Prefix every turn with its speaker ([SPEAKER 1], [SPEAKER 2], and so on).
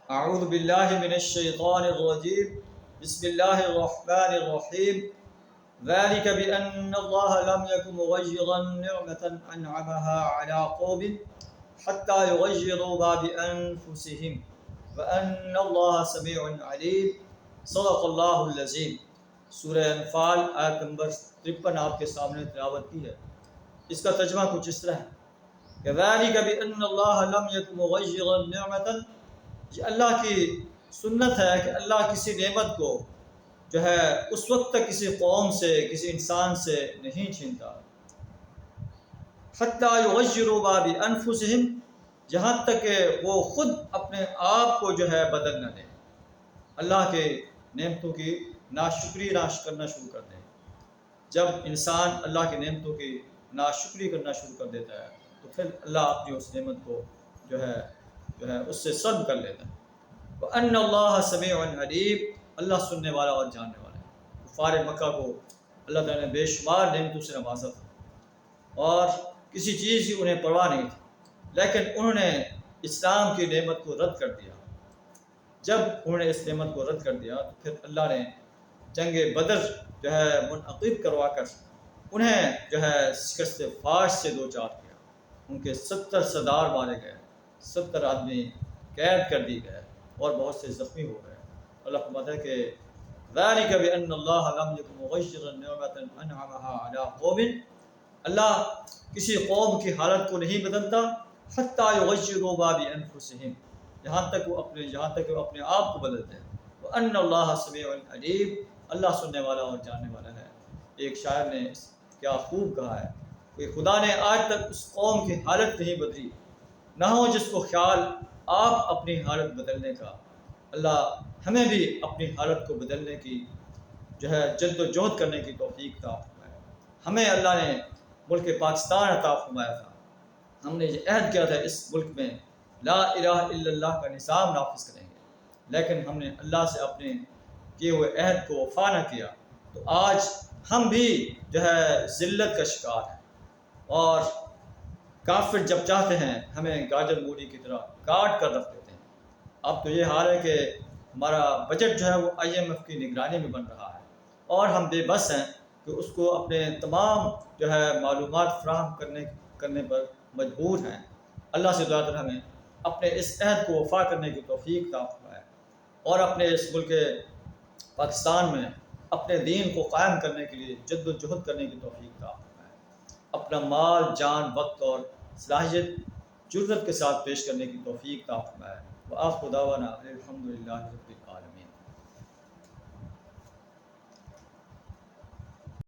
[SPEAKER 1] اعوذ باللہ من الشیطان الرجیم بسم اللہ الرحمن الرحیم ذلك بأن الله لم يكن مغيرا نعمة أنعمها على قوم حتى يغيروا ما بأنفسهم وأن الله سميع عليم صدق اللہ العظیم۔ سورہ انفال آیت نمبر 53 آپ کے سامنے تلاوت کی ہے۔ اس کا ترجمہ کچھ اس طرح ہے کہ ذلك بأن الله لم يكن مغيرا نعمة، یہ اللہ کی سنت ہے کہ اللہ کسی نعمت کو جو ہے اس وقت تک کسی قوم سے کسی انسان سے نہیں چھینتا، حتیٰ یغیروا ما بانفسہم، جہاں تک کہ وہ خود اپنے آپ کو جو ہے بدل نہ دیں، اللہ کے نعمتوں کی ناشکری کرنا شروع کر دیں۔ جب انسان اللہ کی نعمتوں کی ناشکری کرنا شروع کر دیتا ہے تو پھر اللہ اپنی اس نعمت کو جو ہے اس سے سلب کر لیتا ہے۔ وَأَنَّ اللَّهَ سَمِيعٌ عَلِيمٌ، اللہ سننے والا اور جاننے والا ہے۔ کفار مکہ کو اللہ تعالیٰ نے بے شمار نعمتوں سے نوازا تھا اور کسی چیز کی انہیں پرواہ نہیں تھی، لیکن انہوں نے اسلام کی نعمت کو رد کر دیا۔ جب انہوں نے اس نعمت کو رد کر دیا تو پھر اللہ نے جنگ بدر جو ہے منعقد کروا کر انہیں جو ہے شکست فاش سے دوچار کیا۔ ان کے 70 سردار مارے گئے، 70 آدمی قید کر دی گئے اور بہت سے زخمی ہو گئے۔ اللہ فرماتا ہے کہ ذَلِكَ بِأَنَّ اللَّهَ لَمْ يَكُنْ مُغَيِّرًا نِعْمَةً أَنْعَمَهَا عَلَىٰ قَوْمٍ، اللہ کسی قوم کی حالت کو نہیں بدلتا حتیٰ یغیروا ما بانفسہم، جہاں تک وہ اپنے آپ کو بدلتے ہیں۔ وَأَنَّ اللَّهَ سَمِيعٌ عَلِيمٌ، اللہ سننے والا اور جاننے والا ہے۔ ایک شاعر نے کیا خوب کہا ہے کہ خدا نے آج تک اس قوم کی حالت نہیں بدلی، نہ ہو جس کو خیال آپ اپنی حالت بدلنے کا۔ اللہ ہمیں بھی اپنی حالت کو بدلنے کی جو ہے جد و جہد کرنے کی توفیق عطا فرمائے۔ ہمیں اللہ نے ملک پاکستان عطا فرمایا تھا، ہم نے یہ عہد کیا تھا اس ملک میں لا الہ الا اللہ کا نظام نافذ کریں گے، لیکن ہم نے اللہ سے اپنے کیے ہوئے عہد کو وفا نہ کیا، تو آج ہم بھی جو ہے ذلت کا شکار ہیں، اور کافر جب چاہتے ہیں ہمیں گاجر مولی کی طرح کاٹ کر رکھ دیتے ہیں۔ اب تو یہ حال ہے کہ ہمارا بجٹ جو ہے وہ IMF کی نگرانی میں بن رہا ہے اور ہم بے بس ہیں کہ اس کو اپنے تمام جو ہے معلومات فراہم کرنے پر مجبور ہیں۔ اللہ سے دعا کر ہمیں اپنے اس عہد کو وفا کرنے کی توفیق عطا فرمائے اور اپنے اس ملک پاکستان میں اپنے دین کو قائم کرنے کے لیے جد و جہد کرنے کی توفیق عطا فرمائے، اپنا مال جان وقت اور صلاحیت جرأت کے ساتھ پیش کرنے کی توفیق عطا فرمائے۔ وآخر دعوانا الحمد للہ رب العالمین۔